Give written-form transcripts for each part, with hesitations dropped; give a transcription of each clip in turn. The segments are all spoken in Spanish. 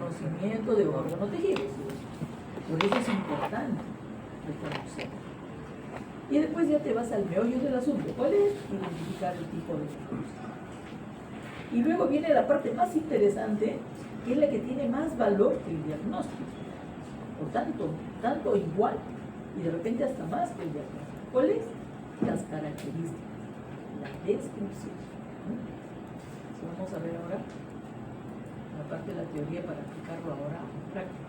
reconocimiento de órganos tejidos. Por eso es importante reconocer. Y después ya te vas al meollo del asunto. ¿Cuál es? Identificar el tipo de necrosis. Y luego viene la parte más interesante, que es la que tiene más valor que el diagnóstico. Por tanto igual, y de repente hasta más que el diagnóstico. ¿Cuál es? Las características, la descripción. Vamos a ver ahora la parte de la teoría para aplicarlo ahora en práctica.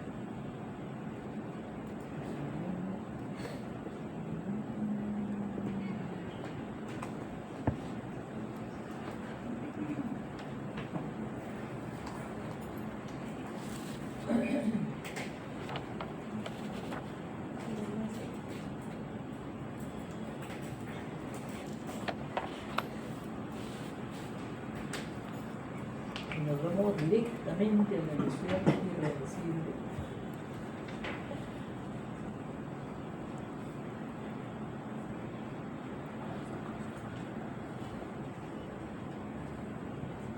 Nos vamos directamente a la lesión irreversible.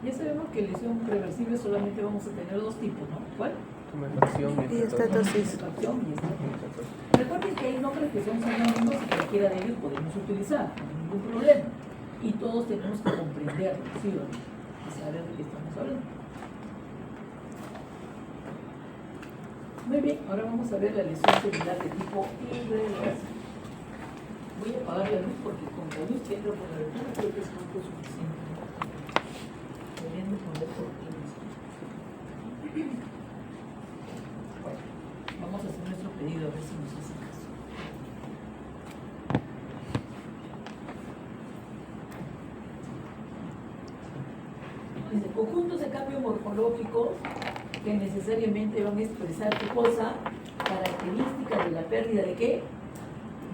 Ya sabemos que lesión reversible solamente vamos a tener dos tipos, ¿no? ¿Cuál? Tumefacción y estatosis. Recuerden que hay nombres que son sinónimos y cualquiera de ellos podemos utilizar, no hay ningún problema. Y todos tenemos que comprenderlo, ¿sí o no? Y saber de qué estamos hablando. Muy bien, ahora vamos a ver la lesión celular de tipo irreversible. Voy a apagar la luz porque con la luz que entra por la ventana creo que es poco suficiente. Deberían de poner cortinas. Bueno, vamos a hacer nuestro pedido a ver si nos hace caso. Dice, conjuntos de cambio morfológico que necesariamente van a expresar qué cosa, características de la pérdida de qué,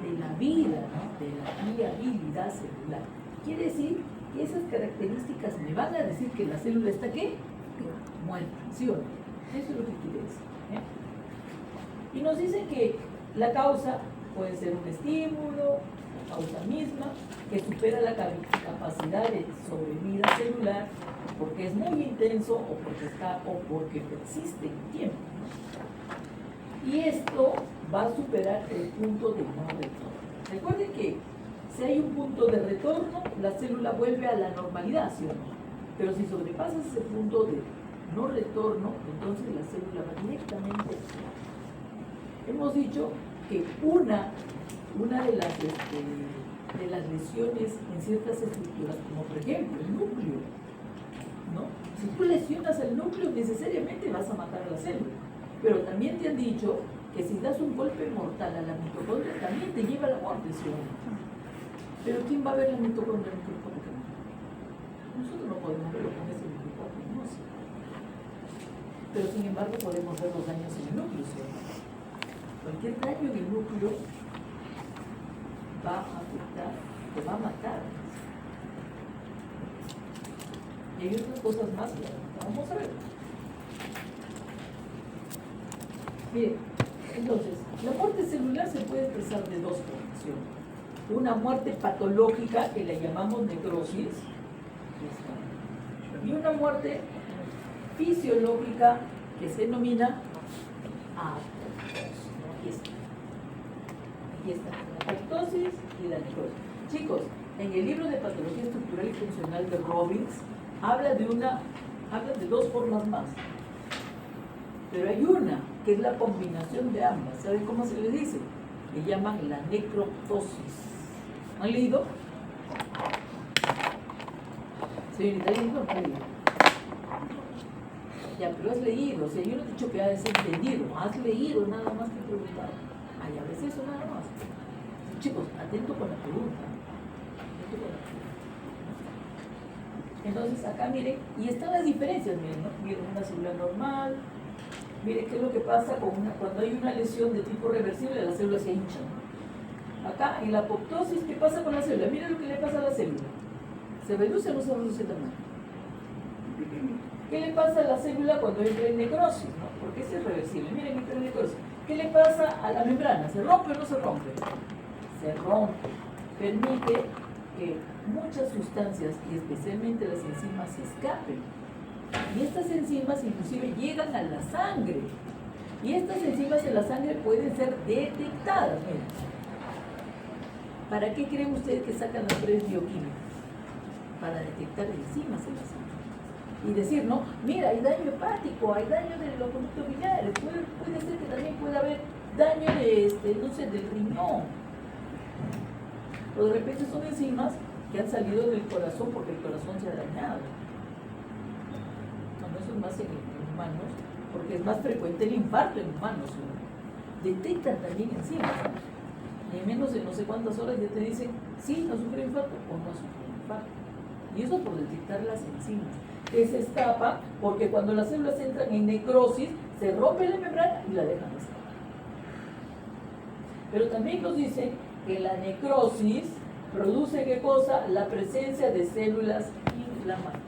de la vida, ¿no? De la viabilidad celular. Quiere decir que esas características me van a decir que la célula está qué, muerta, ¿sí o no? Eso es lo que quiere decir, ¿eh? Y nos dicen que la causa puede ser un estímulo, la causa misma, que supera la capacidad de sobrevida celular, porque es muy intenso o porque persiste en el tiempo, ¿no? Y esto va a superar el punto de no retorno. Recuerden que si hay un punto de retorno, la célula vuelve a la normalidad, ¿sí o no? Pero si sobrepasas ese punto de no retorno, entonces la célula va directamente. Hemos dicho que una de las lesiones en ciertas estructuras, como por ejemplo el núcleo, ¿no? Si tú lesionas el núcleo, necesariamente vas a matar a la célula. Pero también te han dicho que si das un golpe mortal a la mitocondria, también te lleva a la muerte, ¿sí o no? Pero ¿quién va a ver la mitocondria microscópicamente? Nosotros no podemos verlo con ese microscopio, no sé. Pero sin embargo podemos ver los daños en el núcleo, ¿sí o no? Cualquier daño en el núcleo va a afectar, te va a matar. Y hay otras cosas más, vamos a ver. Bien, entonces, la muerte celular se puede expresar de dos formas. Una muerte patológica que la llamamos necrosis, y una muerte fisiológica que se denomina apoptosis. Aquí está, la apoptosis y la necrosis. Chicos, en el libro de Patología Estructural y Funcional de Robbins, habla de dos formas más. Pero hay una que es la combinación de ambas. ¿Saben cómo se le dice? Le llaman la necroptosis. ¿Han leído? Señorita, ¿no han leído? Ya, pero has leído. O sea, yo no he dicho que has entendido. Has leído nada más que preguntar. Ay, a veces eso nada más. Chicos, atento con la pregunta. Entonces, acá miren, y están las diferencias, miren, ¿no? Miren, una célula normal. Miren qué es lo que pasa cuando hay una lesión de tipo reversible, las células se hinchan. Acá, en la apoptosis, ¿qué pasa con la célula? Miren lo que le pasa a la célula. ¿Se reduce o no se reduce el tamaño? ¿Qué le pasa a la célula cuando entra en necrosis? ¿No? Porque es irreversible. Miren, entra en necrosis. ¿Qué le pasa a la membrana? ¿Se rompe o no se rompe? Se rompe. Permite que muchas sustancias, y especialmente las enzimas, se escapen. Y estas enzimas inclusive llegan a la sangre. Y estas enzimas en la sangre pueden ser detectadas. Miren. ¿Para qué creen ustedes que sacan las pruebas bioquímicas? Para detectar enzimas en la sangre. Y decir, no, mira, hay daño hepático, hay daño de los conductos biliares, puede ser que también pueda haber daño de, no sé, del riñón. O de repente son enzimas que han salido del corazón porque el corazón se ha dañado. No, eso es más en humanos, porque es más frecuente el infarto en humanos. Detectan también enzimas. Y en menos de no sé cuántas horas ya te dicen, sí, no sufre infarto o no sufre infarto. Y eso por detectar las enzimas, que se escapa porque cuando las células entran en necrosis, se rompe la membrana y la dejan escapar. Pero también nos dicen que la necrosis produce, ¿qué cosa? La presencia de células inflamatorias.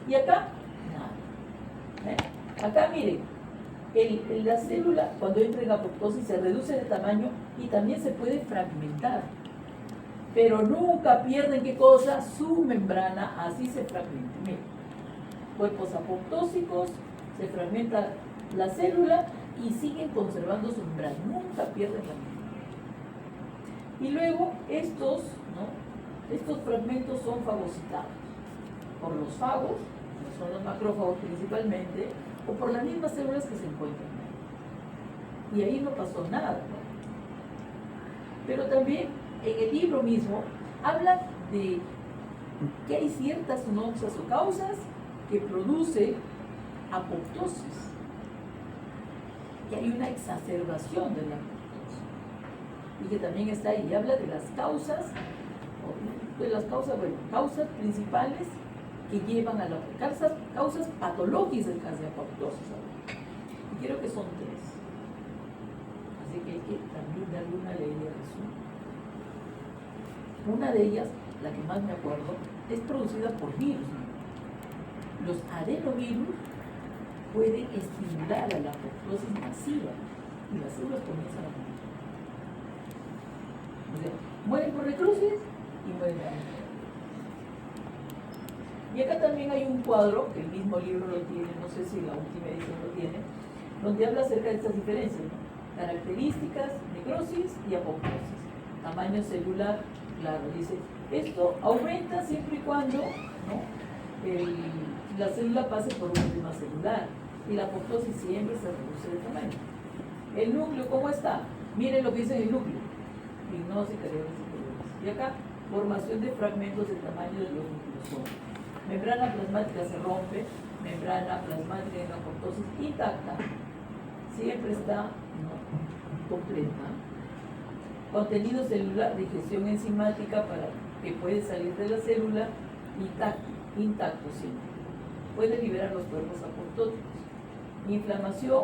Y acá, nada. Acá miren, la célula cuando entra en apoptosis se reduce de tamaño y también se puede fragmentar. Pero nunca pierden, ¿qué cosa? Su membrana, así se fragmenta. Miren, cuerpos apoptósicos, se fragmenta la célula y siguen conservando su membrana, nunca pierden la membrana. Y luego estos fragmentos son fagocitados por los fagos, que son los macrófagos principalmente, o por las mismas células que se encuentran ahí. Y ahí no pasó nada, ¿no? Pero también en el libro mismo habla de que hay ciertas noxas o causas que producen apoptosis, que hay una exacerbación de la apoptosis y que también está ahí, habla de las causas, causas principales que llevan a la causas patológicas de apoptosis. Y creo que son 3. Así que hay que también darle una ley de resumen. Una de ellas, la que más me acuerdo, es producida por virus. Los adenovirus pueden estimular a la apoptosis masiva y las células comienzan a morir. O sea, mueren por necrosis y mueren también. Y acá también hay un cuadro, que el mismo libro lo tiene, no sé si la última edición lo tiene, donde habla acerca de estas diferencias, ¿no? Características, necrosis y apoptosis. Tamaño celular, claro, dice, esto aumenta siempre y cuando, ¿no? La célula pase por una prima celular y la apoptosis siempre se reduce de tamaño. El núcleo, ¿cómo está? Miren lo que dice el núcleo. Lignosis, cariosis, y acá, formación de fragmentos del tamaño de los nucleosomas. Membrana plasmática se rompe, membrana plasmática en la apoptosis intacta, siempre está, ¿no?, completa. Contenido celular, digestión enzimática para que puede salir de la célula intacto siempre. Puede liberar los cuerpos apoptóticos. Inflamación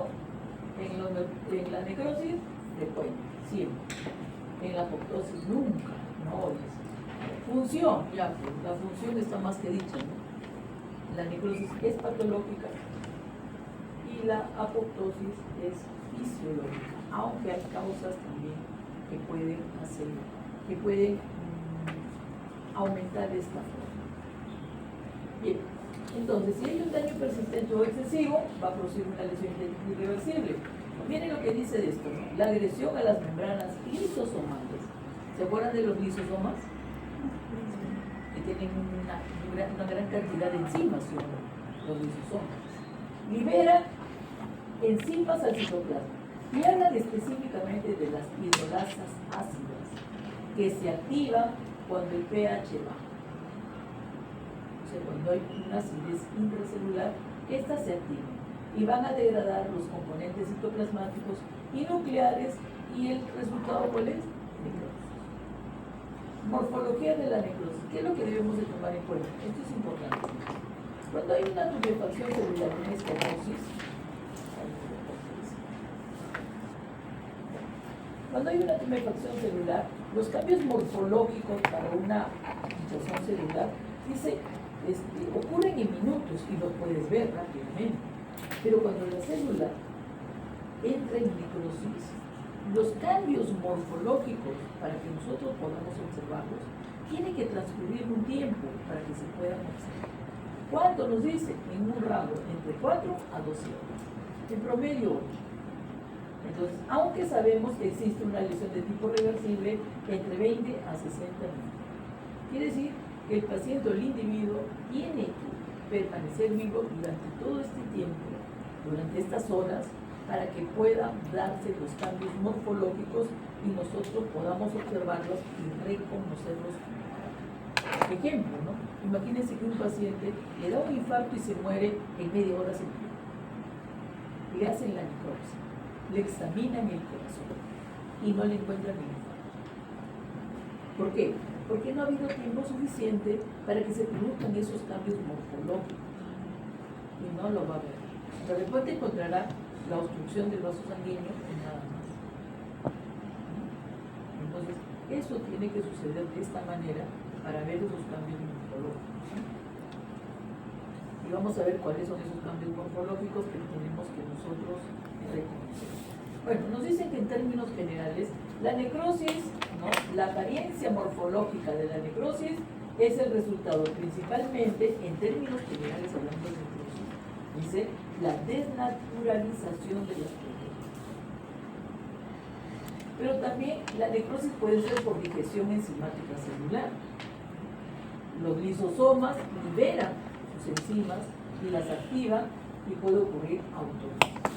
en la necrosis, después, siempre. En la apoptosis nunca, no. Función, ya, pues, la función está más que dicha, ¿no? La necrosis es patológica y la apoptosis es fisiológica, aunque hay causas también que pueden aumentar esta forma. Bien, entonces, si hay un daño persistente o excesivo, va a producir una lesión irreversible. Miren lo que dice de esto, ¿no? La agresión a las membranas lisosomales. ¿Se acuerdan de los lisosomas? Que tienen una gran cantidad de enzimas, ¿sí? Los lisosomas. Libera enzimas al citoplasma. Y hablan específicamente de las hidrolasas ácidas, que se activan cuando el pH baja. O sea, cuando hay una acidez intracelular, estas se activan y van a degradar los componentes citoplasmáticos y nucleares, y el resultado, ¿cuál es? Necrosis. Morfología de la necrosis. ¿Qué es lo que debemos de tomar en cuenta? Esto es importante. Cuando hay una tuberfacción celular en esclerosis, cuando hay una tuberfacción celular, los cambios morfológicos para una hinchazón celular, dice, ocurren en minutos y los puedes ver rápidamente. Pero cuando la célula entra en necrosis, los cambios morfológicos, para que nosotros podamos observarlos, tiene que transcurrir un tiempo para que se puedan observar. ¿Cuánto nos dice? En un rango entre 4 a 12 horas. En promedio 8. Entonces, aunque sabemos que existe una lesión de tipo reversible entre 20 a 60 minutos. Quiere decir que el paciente o el individuo tiene que permanecer vivo durante todo este tiempo, durante estas horas, para que puedan darse los cambios morfológicos y nosotros podamos observarlos y reconocerlos. Ejemplo, ¿no? Imagínense que un paciente le da un infarto y se muere en media hora sin tiempo. Le hacen la necropsia, le examinan el corazón y no le encuentran el infarto. ¿Por qué? Porque no ha habido tiempo suficiente para que se produzcan esos cambios morfológicos. Y no lo va a ver. De repente encontrará la obstrucción del vaso sanguíneo y nada más. Entonces, eso tiene que suceder de esta manera para ver esos cambios morfológicos. Y vamos a ver cuáles son esos cambios morfológicos que tenemos que nosotros reconocer. Bueno, nos dicen que en términos generales, la necrosis, ¿no? La apariencia morfológica de la necrosis es el resultado principalmente, en términos generales hablando de necrosis, dice la desnaturalización de las proteínas. Pero también la necrosis puede ser por digestión enzimática celular. Los lisosomas liberan sus enzimas y las activan y puede ocurrir autónomamente.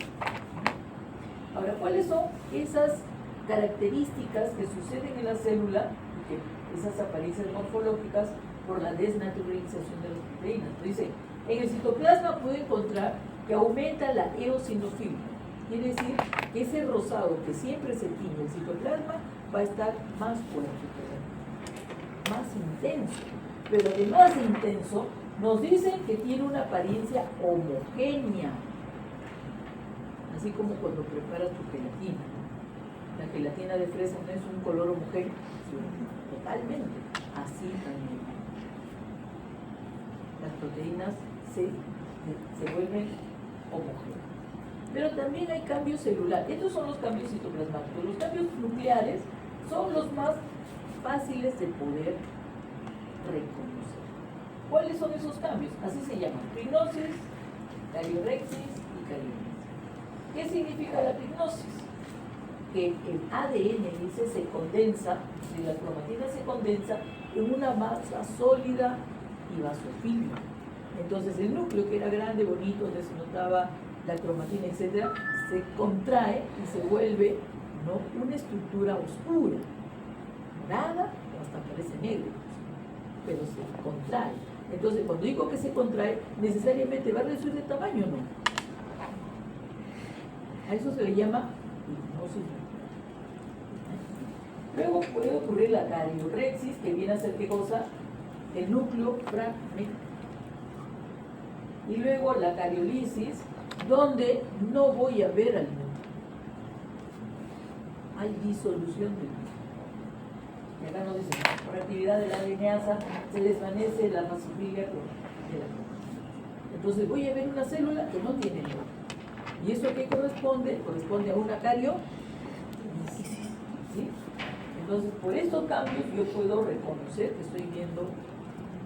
Ahora, ¿cuáles son esas características que suceden en la célula y que esas apariencias morfológicas por la desnaturalización de las proteínas? Dice, en el citoplasma puede encontrar que aumenta la eosinofilia. Quiere decir que ese rosado que siempre se tiñe el citoplasma va a estar más fuerte, más intenso. Pero además de intenso, nos dicen que tiene una apariencia homogénea. Así como cuando preparas tu gelatina. La gelatina de fresa no es un color homogéneo, totalmente. Así también. Las proteínas se vuelven homogéneas. Pero también hay cambios celulares. Estos son los cambios citoplasmáticos. Los cambios nucleares son los más fáciles de poder reconocer. ¿Cuáles son esos cambios? Así se llaman: pignosis, cariorexis y carioresis. ¿Qué significa la pignosis? Que el ADN, dice, se condensa, si la cromatina se condensa en una masa sólida y basofílica. Entonces el núcleo, que era grande, bonito, donde se notaba la cromatina, etc., se contrae y se vuelve, ¿no?, una estructura oscura, morada o hasta parece negro, pero se contrae. Entonces, cuando digo que se contrae, necesariamente va a reducir de tamaño, ¿no? A eso se le llama pignosis. Luego puede ocurrir la cariorexis, que viene a ser ¿qué cosa? El núcleo fragmentado. Y luego la cariolisis, donde no voy a ver al núcleo. Hay disolución del núcleo. Y acá nos dice, por actividad de la ADNasa se desvanece la basofilia de la cromatina. Entonces voy a ver una célula que no tiene núcleo. ¿Y eso qué corresponde? Corresponde a una cariolisis. ¿Sí? Entonces, por estos cambios yo puedo reconocer que estoy viendo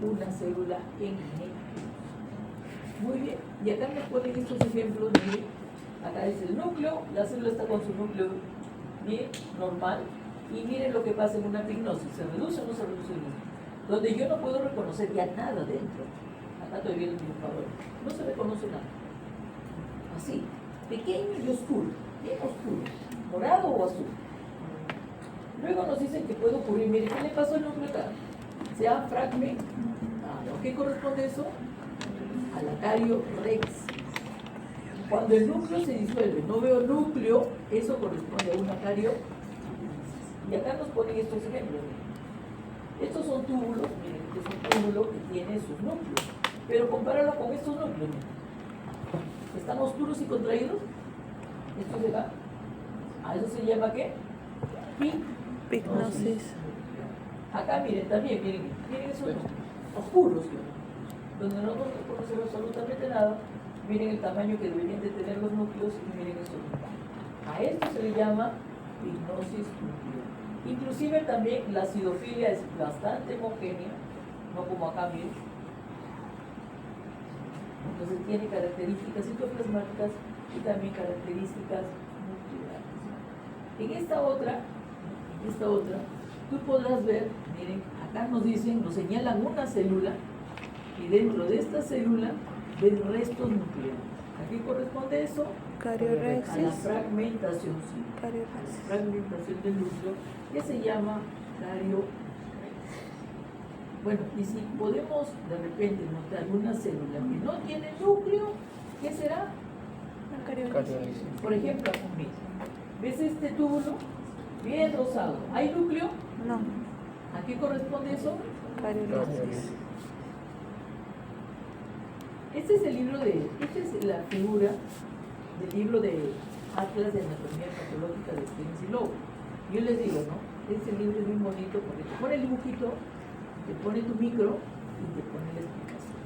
una célula en necrosis. Muy bien. Y acá me ponen estos ejemplos de, acá es el núcleo, la célula está con su núcleo bien, normal, y miren lo que pasa en una pignosis. ¿Se reduce o no se reduce el núcleo? Donde yo no puedo reconocer ya nada dentro. Acá estoy viendo el dibujador. No se reconoce nada. Así, pequeño y oscuro, bien oscuro, morado o azul. Luego nos dicen que puede ocurrir, miren, ¿qué le pasó al núcleo acá? Se ha fragmentado. ¿A qué corresponde eso? A la cariorexis. Cuando el núcleo se disuelve, no veo núcleo, eso corresponde a una cariorexis. Y acá nos ponen estos ejemplos. Estos son túbulos, miren, este es un túbulo que tiene sus núcleos. Pero compáralo con estos núcleos. ¿Están oscuros y contraídos? Esto se va. ¿A eso se llama qué? Pignosis. Acá miren, también, miren esos oscuros, donde no conocemos absolutamente nada. Miren el tamaño que deberían de tener los núcleos y miren esos núcleos. A esto se le llama pignosis nuclear. Inclusive también la acidofilia es bastante homogénea, no como acá, miren. Entonces tiene características citoplasmáticas y también características nucleares. En esta otra, tú podrás ver, miren, acá nos dicen, nos señalan una célula y dentro de esta célula ven restos nucleares. ¿A qué corresponde eso? Cariorexis. A la fragmentación, sí. A la Cariorexis. fragmentación del núcleo, que se llama cariorexis. Bueno, y si podemos de repente notar una célula que no tiene núcleo, ¿qué será? La cariorexis. Por ejemplo, mira, ¿ves este túbulo? Bien rosado. ¿Hay núcleo? No. ¿A qué corresponde eso? Cariorexis. Esta es la figura del libro de Atlas de Anatomía Patológica de Stevens y Lowe. Yo les digo, ¿no? Este libro es muy bonito porque te pone el dibujito, te pone tu micro y te pone la explicación,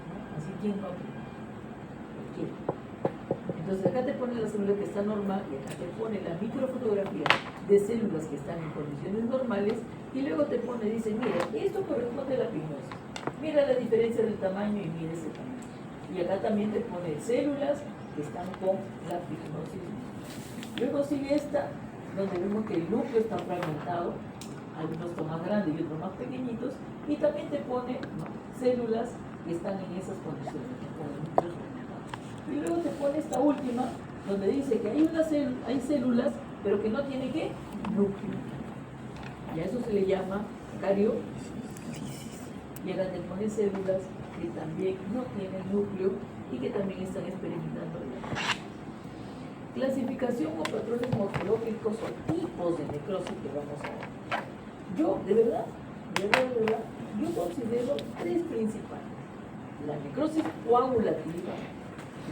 ¿no? Así quién no quiere. Entonces acá te pone la célula que está normal y acá te pone la microfotografía de células que están en condiciones normales y luego te pone, dice, mira, esto corresponde a la pignosis. Mira la diferencia del tamaño y mira ese tamaño. Y acá también te pone células que están con la pignosis. Luego sigue esta, donde vemos que el núcleo está fragmentado, algunos son más grandes y otros más pequeñitos, y también te pone células que están en esas condiciones, con el núcleo fragmentado. Y luego te pone esta última, donde dice que hay células, pero que no tienen ¿qué? Núcleo. Y a eso se le llama cariolisis. Y acá te pone células que también no tienen núcleo y que también están experimentando. Clasificación o patrones morfológicos o tipos de necrosis que vamos a ver. Yo, de verdad, yo considero tres principales. La necrosis coagulativa,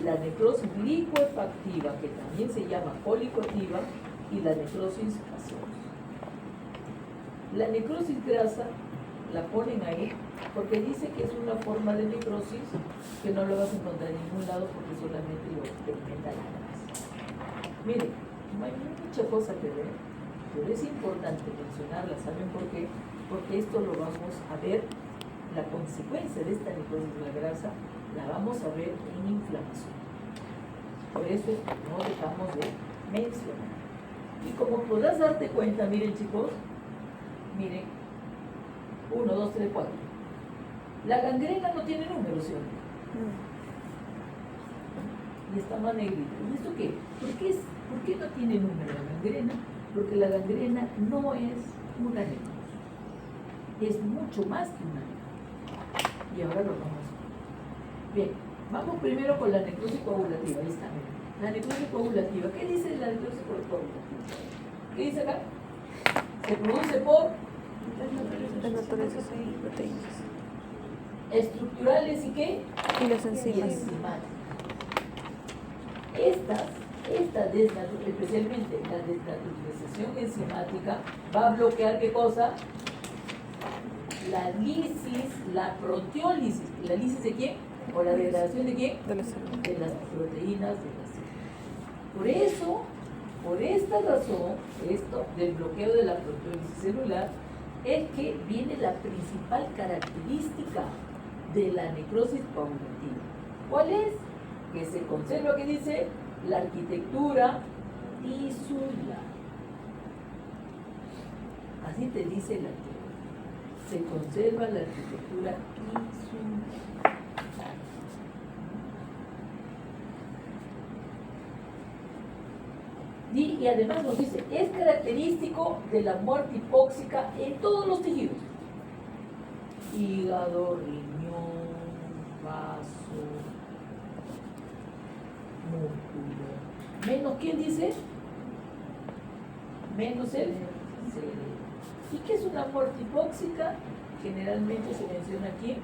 la necrosis licuefactiva, que también se llama colicoactiva, y la necrosis gaseosa. La necrosis grasa la ponen ahí porque dice que es una forma de necrosis que no lo vas a encontrar en ningún lado porque solamente lo experimenta la grasa. Miren, no hay mucha cosa que ver, pero es importante mencionarla. ¿Saben por qué? Porque esto lo vamos a ver, la consecuencia de esta necrosis de la grasa la vamos a ver en inflamación. Por eso no dejamos de mencionar. Y como podrás darte cuenta, miren chicos, miren, 1, 2, 3, 4. La gangrena no tiene número, ¿sí o no? Y está más negrita. ¿Y esto qué? ¿Por qué no tiene número la gangrena? Porque la gangrena no es una necrosis. Es mucho más que una necrosis. Y ahora lo vamos a ver. Bien, vamos primero con la necrosis coagulativa. Ahí está. La necrosis coagulativa. ¿Qué dice la necrosis coagulativa? ¿Qué dice acá? Se produce por Desnaturalización de proteínas. estructurales y qué? Y las enzimas. Especialmente la desnaturalización enzimática va a bloquear ¿qué cosa? La lisis, la proteólisis. ¿La lisis de quién? ¿O la degradación de quién? De las células. De las proteínas de la célula. Por eso, por esta razón, esto del bloqueo de la proteólisis celular, es que viene la principal característica de la necrosis coagulativa. ¿Cuál es? Que se conserva, ¿qué dice? La arquitectura tisular. Así te dice la teoría. Se conserva la arquitectura tisular. Y además nos dice, es característico de la muerte hipóxica en todos los tejidos. Hígado, riñón, vaso, músculo. Menos, ¿quién dice? Menos el cerebro. ¿Y qué es una muerte hipóxica? Generalmente se menciona aquí,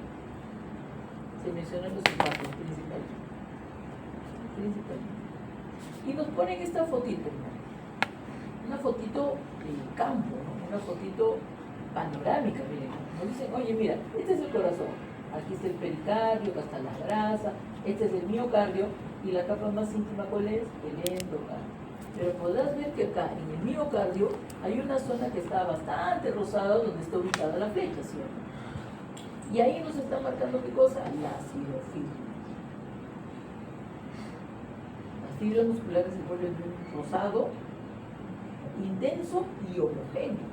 se mencionan los impactos principalmente. Y nos ponen esta fotito, ¿no? Una fotito de campo, ¿no? Una fotito panorámica, miren. Nos dicen, oye, mira, este es el corazón, aquí está el pericardio, acá está la grasa, este es el miocardio, y la capa más íntima, ¿cuál es? El endocardio. Pero podrás ver que acá, en el miocardio, hay una zona que está bastante rosada, donde está ubicada la flecha, ¿sí o no? Y ahí nos está marcando, ¿qué cosa? La ácido fílico. fibras musculares se vuelven de un rosado intenso y homogéneo.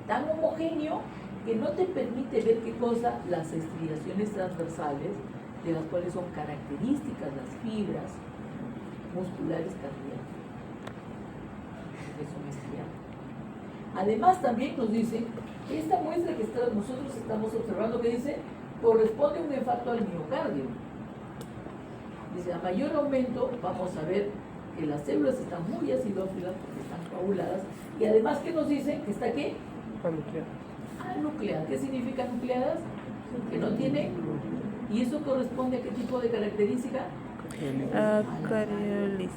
Tan homogéneo que no te permite ver qué cosa, las estriaciones transversales, de las cuales son características las fibras musculares cardíacas, que son estriadas. Además también nos dice que esta muestra que nosotros estamos observando, que dice, corresponde a un infarto al miocardio. Dice, a mayor aumento vamos a ver que las células están muy acidófilas porque están coaguladas, y además que nos dicen que está ¿qué? Anucleadas. ¿Qué significa nucleadas? Que no tiene. ¿Y eso corresponde a qué tipo de característica? Cariolisis.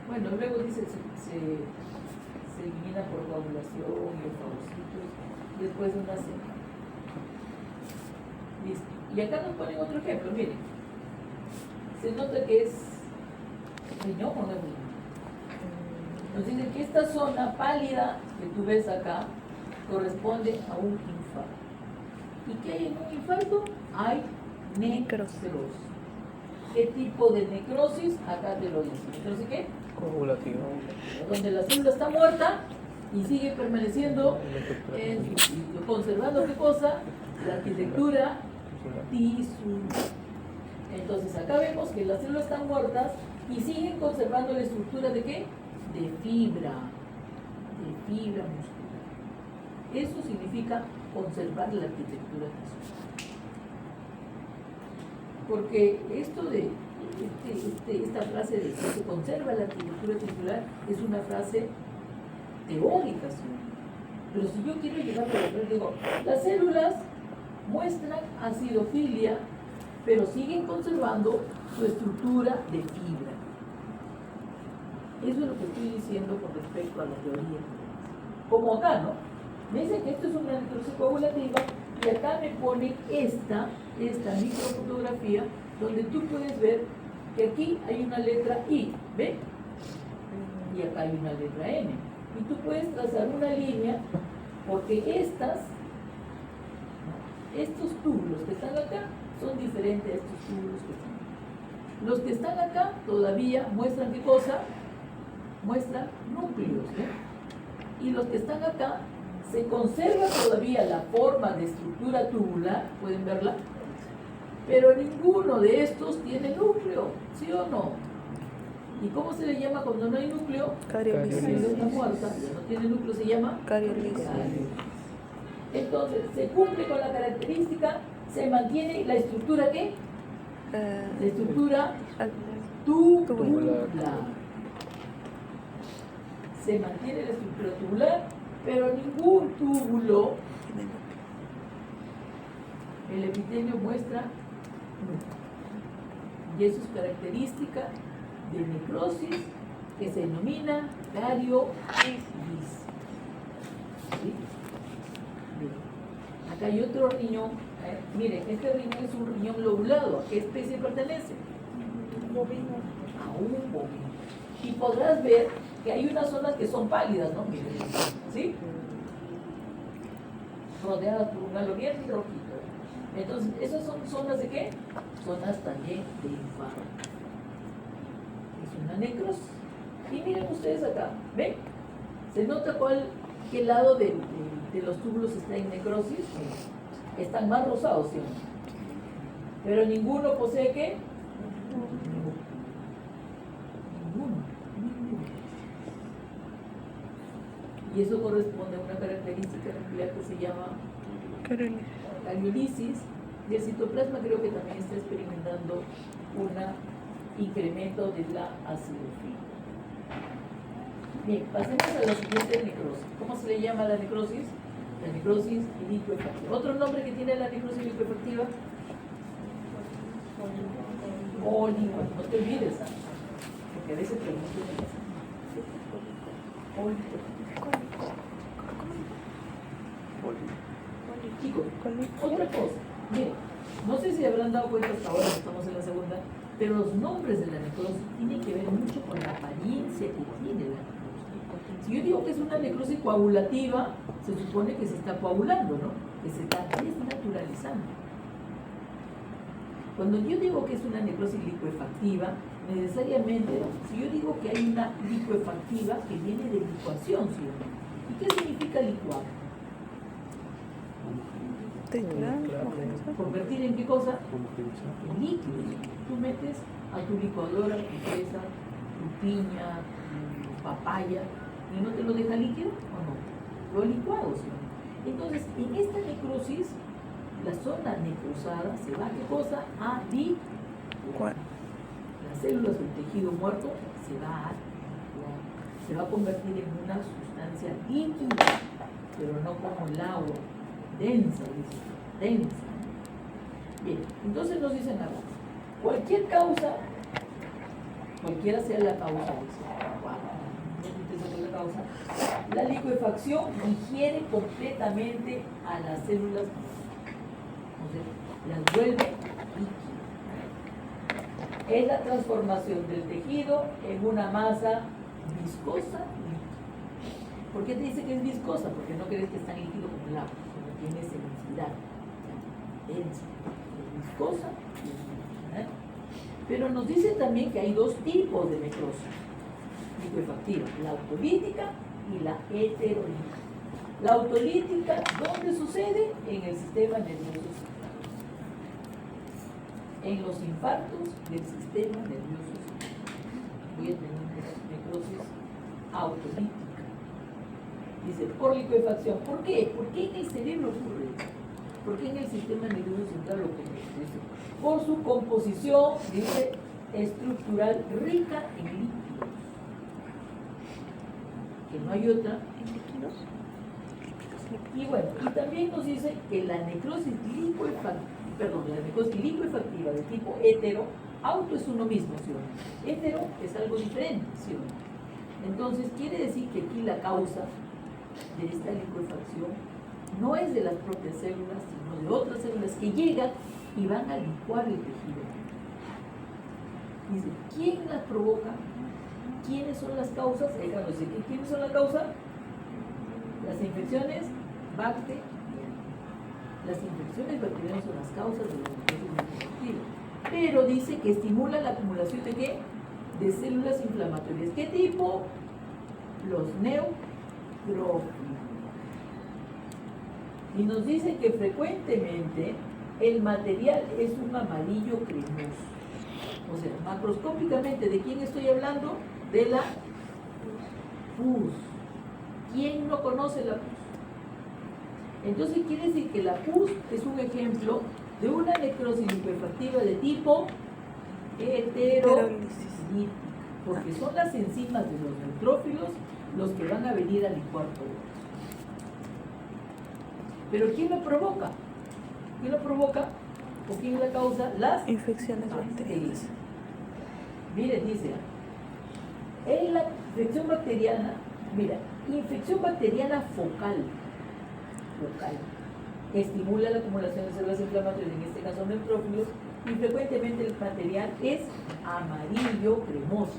Bueno, luego dice se elimina por coagulación y fagocitos después de una semana. Listo. Y acá nos ponen otro ejemplo, miren. Se nota que es riñón o no es riñón. Nos dicen que esta zona pálida que tú ves acá corresponde a un infarto. ¿Y qué hay en un infarto? Hay necrosis. ¿Qué tipo de necrosis? Acá te lo dice. ¿Necrosis qué? Coagulativa. Donde la célula está muerta y sigue permaneciendo en su sitio, conservando qué cosa? La arquitectura tisular. Entonces acá vemos que las células están muertas y siguen conservando la estructura de qué? De fibra muscular. Eso significa conservar la arquitectura tisular. Porque esto de esta frase de que se conserva la arquitectura tisular es una frase teórica, ¿sí? Pero si yo quiero llegar a la digo, las células muestran acidofilia, pero siguen conservando su estructura de fibra. Eso es lo que estoy diciendo con respecto a la teoría. Como acá, ¿no? Me dicen que esto es una necrosis coagulativa y acá me pone esta microfotografía donde tú puedes ver que aquí hay una letra I, ¿ve? Y acá hay una letra N. Y tú puedes trazar una línea porque estos túbulos que están acá son diferentes a estos túbulos que están acá. Los que están acá todavía muestran ¿qué cosa? Muestran núcleos, ¿eh? Y los que están acá se conserva todavía la forma de estructura tubular, ¿pueden verla? Pero ninguno de estos tiene núcleo, ¿sí o no? ¿Y cómo se le llama cuando no hay núcleo? Cariolisis. Si está muerta, no tiene núcleo, se llama Cariolisis. Entonces, se cumple con la característica, se mantiene la estructura ¿qué? La estructura tubular. Se mantiene la estructura tubular, pero ningún túbulo, el epitelio muestra núcleo. Y eso es característica de necrosis que se denomina cariolisis. ¿Sí? Bien. Acá hay otro riñón. Miren, este riñón es un riñón lobulado. ¿A qué especie pertenece? Bovino. A un bovino. Y podrás ver que hay unas zonas que son pálidas, ¿no? Miren, ¿sí? Rodeadas por un halo bien rojito. Entonces, ¿esas son zonas de qué? Zonas también de infarto. Es una necrosis. Y miren ustedes acá, ¿ven? ¿Se nota qué lado de los túbulos está en necrosis? Están más rosados, ¿sí? Pero ninguno posee ¿qué? Ninguno. Y eso corresponde a una característica nuclear que se llama cariolisis, y el citoplasma creo que también está experimentando un incremento de la acidofilia. Bien, pasemos a la siguiente necrosis. ¿Cómo se le llama la necrosis? La necrosis lipoefactiva. ¿Otro nombre que tiene la necrosis lipoefactiva? No te olvides, ¿ah? Porque a veces preguntan Chicos, otra cosa, miren, no sé si habrán dado cuenta hasta ahora, estamos en la segunda, pero los nombres de la necrosis tienen que ver mucho con la apariencia que tiene la necrosis. Si yo digo que es una necrosis coagulativa, se supone que se está coagulando, ¿no? Que se está desnaturalizando. Cuando yo digo que es una necrosis licuefactiva, necesariamente, si yo digo que hay una licuefactiva que viene de licuación, ¿sí? ¿Y qué significa licuar? Triturar. ¿Convertir en qué cosa? En líquidos. Tú metes a tu licuadora tu fresa, tu piña, tu papaya, y no te lo deja líquido, ¿o no? Lo licuado, ¿sí? Entonces, en esta necrosis, la zona necrosada se va, ¿qué cosa? A licuar. Las células del tejido muerto se va a licuar. Se va a convertir en una sustancia líquida, pero no como el agua, densa, dice, densa. Bien, entonces nos dicen acá, cualquier causa, cualquiera sea la causa, dice, la causa, la licuefacción digiere completamente a las células, o sea, las vuelve líquidas. Es la transformación del tejido en una masa viscosa líquida. ¿Por qué te dice que es viscosa? Porque no crees que es tan líquido como el agua, sino tiene densidad, densa, es viscosa y líquida, ¿eh? Pero nos dice también que hay dos tipos de necrosis licuefactiva, la autolítica y la heterolítica. La autolítica, ¿dónde sucede? En el sistema nervioso central. En los infartos del sistema nervioso central. Voy a tener una necrosis autolítica. Dice, por licuefacción. ¿Por qué? ¿Por qué en el cerebro ocurre eso? ¿Por qué en el sistema nervioso central ocurre eso? Por su composición, dice, estructural rica en líquidos. Que no hay otra. Y bueno, y también nos dice que la necrosis licuefactiva de tipo hetero, auto es uno mismo, ¿sí o no? Hetero es algo diferente, ¿sí o no? Entonces quiere decir que aquí la causa de esta licuefacción no es de las propias células, sino de otras células que llegan y van a licuar el tejido. Dice, ¿quién las provoca? ¿Quiénes son las causas? ¿Quiénes son las causas? Las infecciones bacterianas. Las infecciones bacterianas son las causas de la necrosis licuefactiva. Pero dice que estimula la acumulación de ¿qué? De células inflamatorias. ¿Qué tipo? Los neutrófilos. Y nos dice que frecuentemente el material es un amarillo cremoso. O sea, macroscópicamente, ¿de quién estoy hablando? De la pus. ¿Quién no conoce la pus? Entonces quiere decir que la pus es un ejemplo de una necrosis licuefactiva de tipo heterolítica, porque son las enzimas de los neutrófilos los que van a venir a licuar todo. Pero ¿quién lo provoca? ¿Quién lo provoca? ¿O quién la causa? Las infecciones bacterianas. Miren, dice, en la infección bacteriana, mira, infección bacteriana focal, estimula la acumulación de células inflamatorias, en este caso neutrófilos, y frecuentemente el material es amarillo cremoso.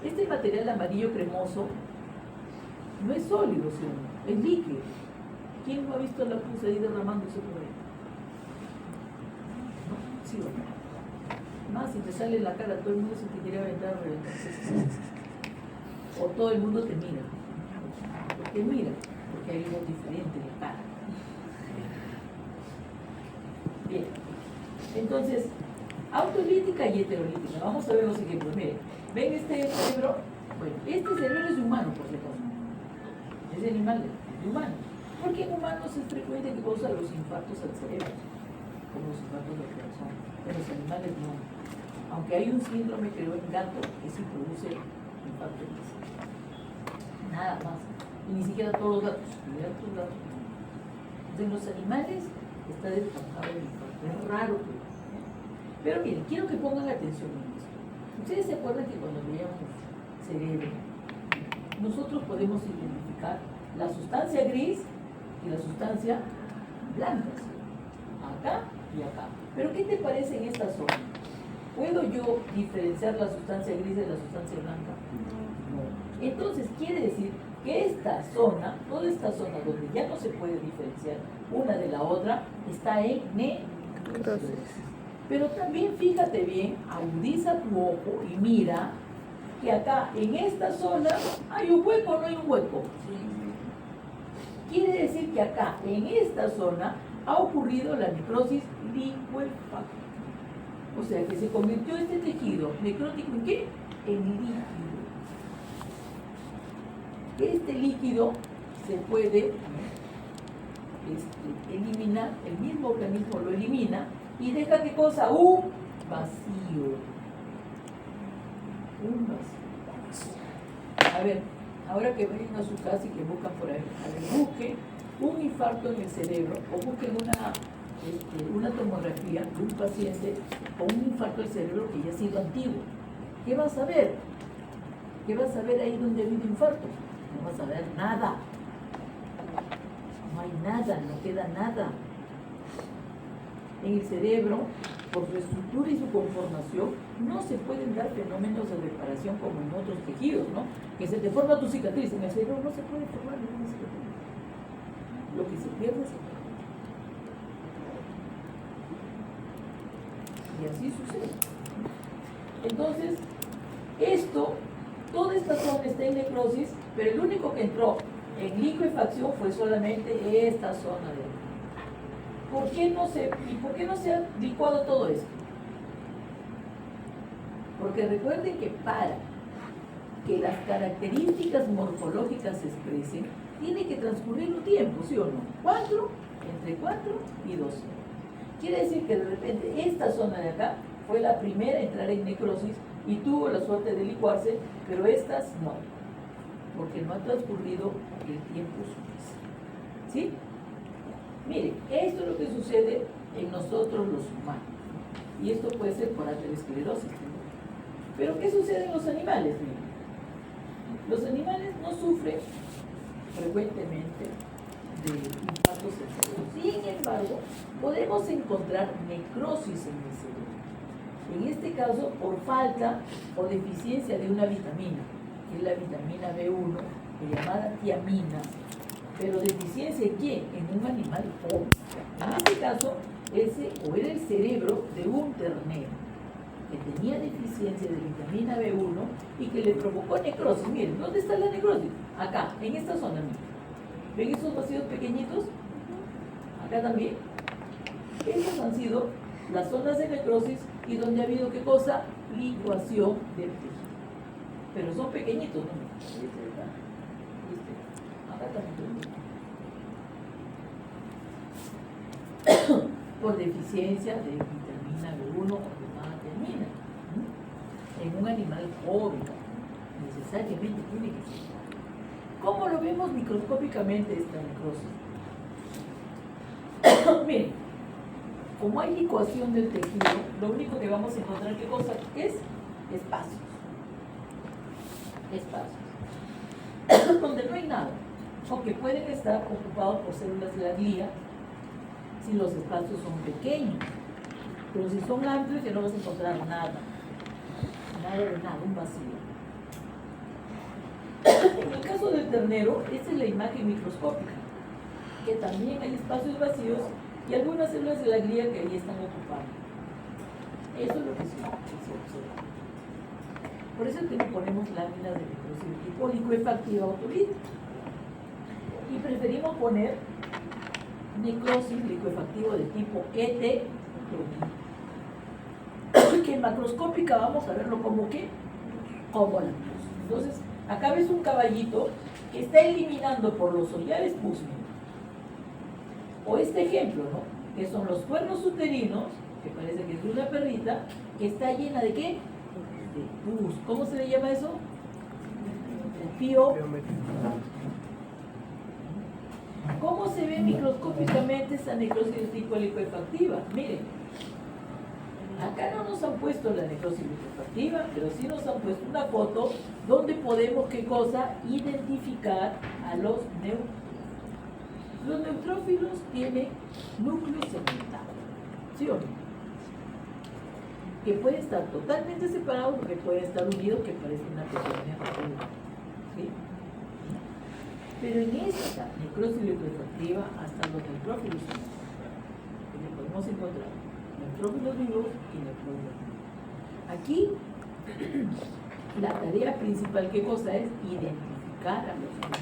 Este material amarillo cremoso no es sólido, sino es líquido. ¿Quién no ha visto la pus ahí derramándose por ahí? ¿No? ¿Sí o no? Más si te sale en la cara, todo el mundo se te quiere aventar a reventar. O todo el mundo te mira. ¿Por qué mira? Porque hay algo diferente en la cara. Bien. Entonces, autolítica y heterolítica. Vamos a ver los ejemplos. Miren, ¿ven este cerebro? Bueno, este cerebro es humano, por si acaso. Es de animal, es de humano. Porque en humanos es frecuente que causa los infartos al cerebro, como los infartos del corazón. En los animales no. Aunque hay un síndrome, creo, en gato, que sí produce infarto del cerebro. Nada más. Y ni siquiera todos los gatos. Entonces, en los animales está descartado el infarto. Es raro que lo hagan. Pero miren, quiero que pongan atención en esto. Ustedes se acuerdan que cuando veíamos cerebro, nosotros podemos identificar la sustancia gris y la sustancia blanca, acá y acá. Pero ¿qué te parece en esta zona? ¿Puedo yo diferenciar la sustancia gris de la sustancia blanca? No. Entonces quiere decir que esta zona, toda esta zona donde ya no se puede diferenciar una de la otra, está en necrosis. Pero también fíjate bien, agudiza tu ojo y mira que acá en esta zona hay un hueco o no hay un hueco. Quiere decir que acá en esta zona ha ocurrido la necrosis licuefacta. O sea que se convirtió este tejido necrótico ¿en qué? En líquido. Este líquido se puede eliminar, el mismo organismo lo elimina y deja ¿qué cosa? Un vacío. Un vacío. A ver, ahora que vayan a su casa y que buscan por ahí, a ver, busquen un infarto en el cerebro o busquen una tomografía de un paciente con un infarto del cerebro que ya ha sido antiguo. ¿Qué vas a ver? ¿Qué vas a ver ahí donde ha habido infarto? No vas a ver nada. No hay nada, no queda nada. En el cerebro, por su estructura y su conformación, no se pueden dar fenómenos de reparación como en otros tejidos, ¿no? Que se te forma tu cicatriz. En el cerebro no se puede formar ninguna cicatriz. Lo que se pierde se pierde. Y así sucede. Entonces, toda esta zona está en necrosis, pero el único que entró en licuefacción fue solamente esta zona de acá. ¿Por qué no se ha licuado todo esto? Porque recuerden que para que las características morfológicas se expresen, tiene que transcurrir un tiempo, ¿sí o no? Entre 4 y 12. Quiere decir que de repente esta zona de acá fue la primera a entrar en necrosis y tuvo la suerte de licuarse, pero estas no, porque no ha transcurrido el tiempo suficiente. ¿Sí? Mire, esto es lo que sucede en nosotros los humanos. Y esto puede ser por aterosclerosis. Pero ¿qué sucede en los animales? Miren, los animales no sufren frecuentemente de infartos del cerebro. Sin embargo, podemos encontrar necrosis en el cerebro. En este caso, por falta o deficiencia de una vitamina, que es la vitamina B1, llamada tiamina. Pero deficiencia en quién? En un animal pobre. En este caso, era el cerebro de un ternero que tenía deficiencia de vitamina B1 y que le provocó necrosis. Miren, ¿dónde está la necrosis? Acá, en esta zona. ¿Ven esos vacíos pequeñitos? Acá también. Esas han sido las zonas de necrosis y donde ha habido, ¿qué cosa? Licuación del tejido. Pero son pequeñitos, ¿no? Acá también. Por deficiencia de vitamina B1 o llamada tiamina. En un animal pobre, necesariamente tiene que ser. ¿Cómo lo vemos microscópicamente esta necrosis? Miren, como hay licuación del tejido, lo único que vamos a encontrar, ¿qué cosa es? Espacios. Donde no hay nada, o que pueden estar ocupados por células de la glía si los espacios son pequeños. Pero si son amplios, ya no vas a encontrar nada. Nada de nada, un vacío. En el caso del ternero, esta es la imagen microscópica, que también hay espacios vacíos y algunas células de la glía que ahí están ocupadas. Eso es lo que se observa. Por eso es que le ponemos láminas de necrosis de tipo licuefactiva autolítica. Y preferimos poner necrosis licuefactivo de tipo ET, que macroscópica vamos a verlo como ¿qué? Como la necrosis. Entonces, acá ves un caballito que está eliminando por los hollares pus. O este ejemplo, ¿no? Que son los cuernos uterinos, que parece que es de una perrita, que está llena de ¿qué? De pus. ¿Cómo se le llama eso? Pío. ¿Cómo se ve microscópicamente esta necrosis de tipo licuefactiva? Miren, acá no nos han puesto la necrosis licuefactiva, pero sí nos han puesto una foto donde podemos, ¿qué cosa? Identificar a los neutrófilos. Los neutrófilos tienen núcleo segmentado, ¿sí o no? Que puede estar totalmente separado o que puede estar unido, que parece una pequeña rayura, ¿sí? Pero en esta necrosis licuefactiva, hasta los neutrófilos que le podemos encontrar. neutrófilos vivos y neutrófilos vivos. Aquí, la tarea principal, ¿qué cosa es? Identificar a los vivos.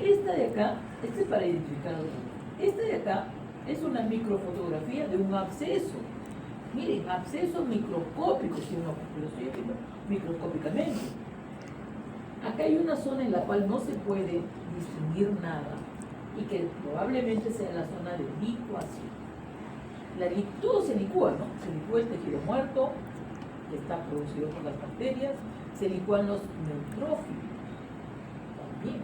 Esta de acá, este es para identificar a los vivos. Esta de acá es una microfotografía de un absceso. Miren, abscesos microscópicos, si no, lo estoy haciendo microscópicamente. Acá hay una zona en la cual no se puede distinguir nada y que probablemente sea la zona de licuación. Todo se licúa, ¿no? Se licúa el tejido muerto, que está producido por las bacterias, se licúan los neutrófilos también.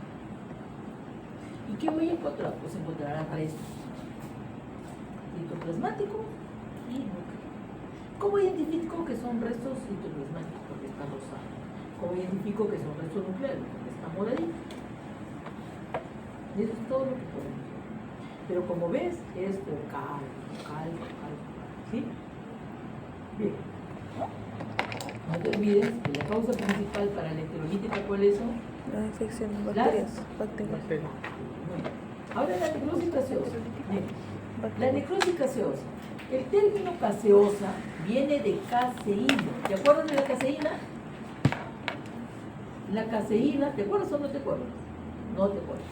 ¿Y qué voy a encontrar? Pues encontrarán restos citoplasmáticos y nucleares. ¿Cómo identifico que son restos citoplasmáticos? Porque está rosado. ¿Cómo identifico que son restos nucleares? Porque está moradito. Y eso es todo lo que podemos ver. Pero como ves, es focal. ¿Sí? Bien. No te olvides que la causa principal para la electrolítica, ¿cuál es? La infección de bacterias. Bacterias. Bueno, ahora la necrosis gaseosa. Bien. La necrosis gaseosa. El término gaseosa viene de caseína. ¿Te acuerdas de la caseína? La caseína, ¿te acuerdas o no te acuerdas? No te acuerdas.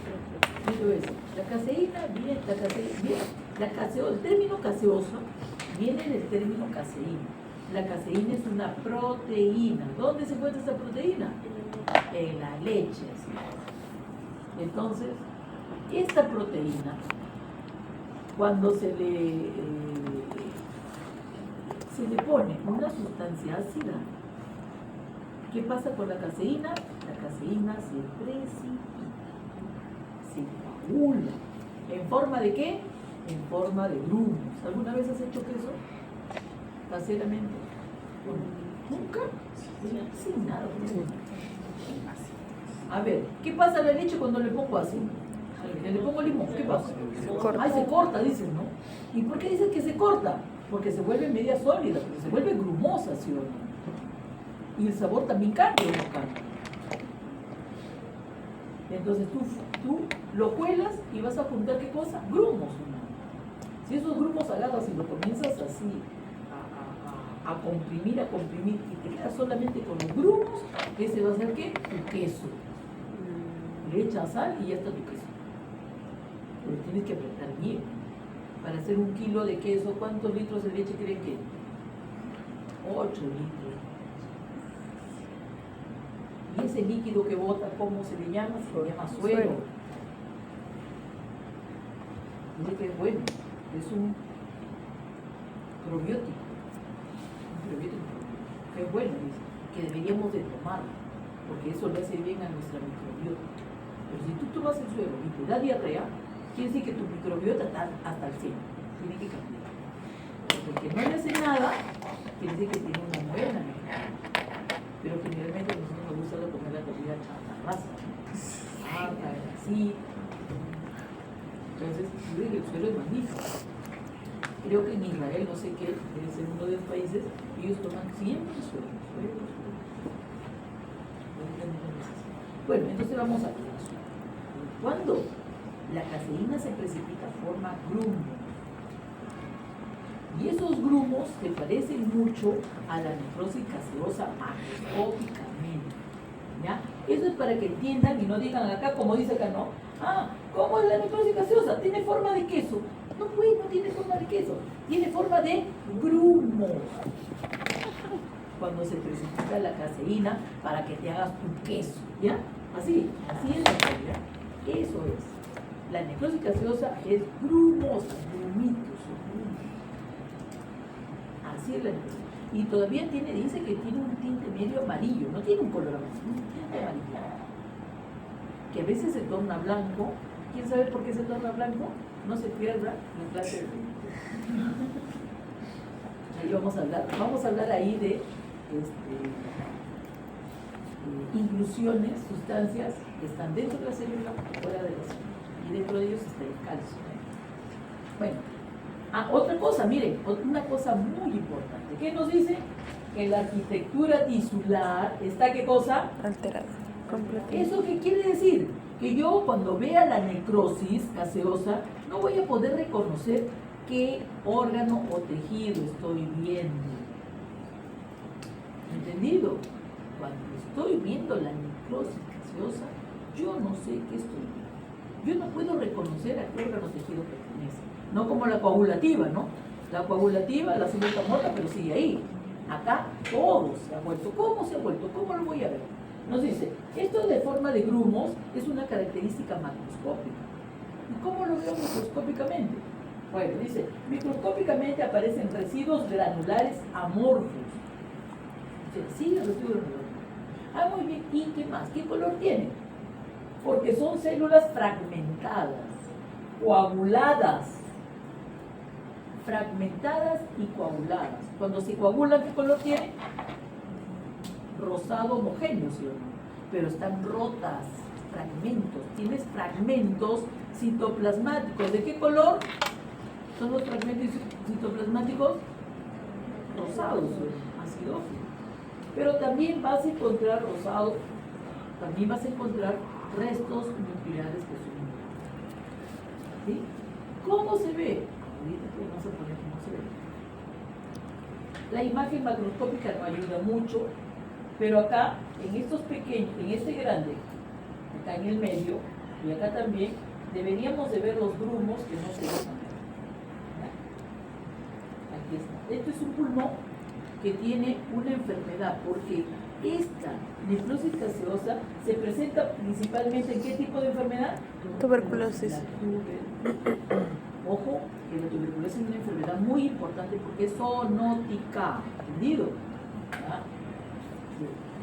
La caseína viene, el término gaseosa viene del término caseína. La caseína es una proteína. ¿Dónde se encuentra esta proteína? En la leche. ¿Sí? Entonces, esta proteína, cuando se le pone una sustancia ácida, ¿qué pasa con la caseína? La caseína se precipita, se coagula. ¿En forma de qué? En forma de grumos. ¿Alguna vez has hecho queso? Caseramente. ¿Nunca? Sin nada. A ver, ¿qué pasa a la leche cuando le pongo ácido? Le pongo limón, ¿qué pasa? Corta. Ay, se corta, dicen, ¿no? ¿Y por qué dicen que se corta? Porque se vuelve media sólida, porque se vuelve grumosa, ¿sí o no? Y el sabor también cambia, ¿o no cambia? Entonces tú lo cuelas y vas a juntar, ¿qué cosa? Grumos, ¿no? Si esos grumos agarras y lo comienzas así a comprimir y te quedas solamente con los grumos, ese va a ser ¿qué? Tu queso. Le echas sal y ya está tu queso. Pero tienes que apretar bien. Para hacer 1 kilo de queso, ¿cuántos litros de leche creen que? 8 litros. Y ese líquido que bota, ¿cómo se le llama? Se le llama suero. Dice que es bueno, es un probiótico. Que es bueno, dice, que deberíamos de tomarlo, porque eso le hace bien a nuestra microbiota. Pero si tú tomas el suero y te da diarrea, quiere decir que tu microbiota está hasta el 100, tiene que cambiar. Porque no le hace nada, quiere decir que tiene una buena microbiota. Pero generalmente a nosotros nos gusta comer la comida chatarrasa, harta, así. Entonces, yo digo que el suero es magnífico. Creo que en Israel, no sé qué, debe ser uno de los países, ellos toman siempre el suero. Bueno, entonces vamos a ver. Cuando la caseína se precipita, forma grumos. Y esos grumos se parecen mucho a la necrosis gaseosa macroscópicamente. ¿Ya? Eso es para que entiendan y no digan acá, como dice acá, ¿no? Ah, ¿cómo es la necrosis gaseosa? Tiene forma de queso. No, pues, no tiene forma de queso. Tiene forma de grumos. Cuando se precipita la caseína para que te hagas tu queso. ¿Ya? Así es la realidad. Eso es. La necrosis gaseosa es grumosa, grumitos. Así es la necrosis. Y todavía dice que tiene un tinte medio amarillo, no tiene un color amarillo, un tinte amarillo. Que a veces se torna blanco. ¿Quién sabe por qué se torna blanco? No se pierda la clase de... Ahí vamos a hablar ahí de inclusiones, sustancias que están dentro de la célula o fuera de la célula. Y dentro de ellos está el calcio. Bueno, otra cosa, miren, una cosa muy importante. ¿Qué nos dice? Que la arquitectura tisular está, ¿qué cosa? Alterada. Completamente. ¿Eso qué quiere decir? Que yo cuando vea la necrosis gaseosa no voy a poder reconocer qué órgano o tejido estoy viendo. ¿Entendido? Cuando estoy viendo la necrosis gaseosa, yo no sé qué estoy viendo. Yo no puedo reconocer a qué órgano o tejido pertenece. No como la coagulativa, ¿no? La coagulativa, la célula está muerta, pero sigue ahí. Acá todo se ha vuelto. ¿Cómo se ha vuelto? ¿Cómo lo voy a ver? Nos dice, esto de forma de grumos es una característica macroscópica. ¿Y cómo lo veo microscópicamente? Bueno, dice, microscópicamente aparecen residuos granulares amorfos. Sí, residuos granulares. Ah, muy bien. ¿Y qué más? ¿Qué color tiene? Porque son células fragmentadas, coaguladas. Fragmentadas y coaguladas. Cuando se coagulan, ¿qué color tiene? Rosado homogéneo, ¿sí o no? Pero están rotas, fragmentos. Tienes fragmentos citoplasmáticos. ¿De qué color? Son los fragmentos citoplasmáticos rosados, acidófilos. Pero también vas a encontrar rosado, también vas a encontrar restos nucleares que son. ¿Sí? ¿Cómo se ve? Ahorita vamos a poner cómo se ve. La imagen macroscópica no ayuda mucho, pero acá, en estos pequeños, en este grande, acá en el medio, y acá también, deberíamos de ver los grumos que no se ven. Aquí está. Esto es un pulmón que tiene una enfermedad, porque esta necrosis gaseosa se presenta principalmente en qué tipo de enfermedad? Tuberculosis. Ojo, que la tuberculosis es una enfermedad muy importante porque es zoonótica, ¿entendido? ¿Ah?